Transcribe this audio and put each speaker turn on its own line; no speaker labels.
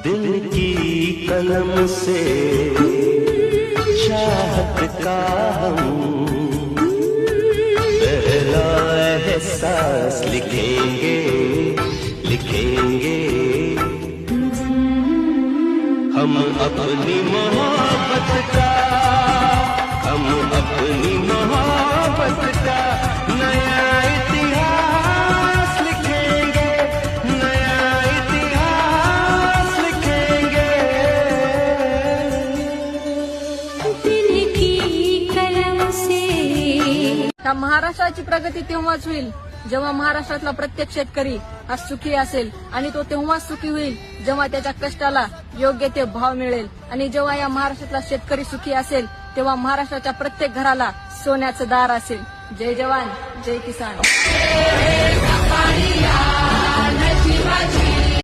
दिल की कलम से चाहत का हम पहला एहसास लिखेंगे लिखेंगे हम अपनी मोहब्बत का, हम अपनी मोहब्बत का नया इतिहास लिखेंगे, नया इतिहास लिखेंगे।
दिल की कलम से
महाराष्ट्राची प्रगती तेव्हाच होईल जेव्हा महाराष्ट्रातला प्रत्येक शेतकरी हा सुखी असेल, आणि तो तेव्हाच सुखी होईल जेव्हा त्याच्या कष्टाला योग्य ते भाव मिळेल. आणि जेव्हा या महाराष्ट्रातला शेतकरी सुखी असेल तेव्हा महाराष्ट्राच्या प्रत्येक घराला सोन्याचं दार असेल. जय जवान जय किसान.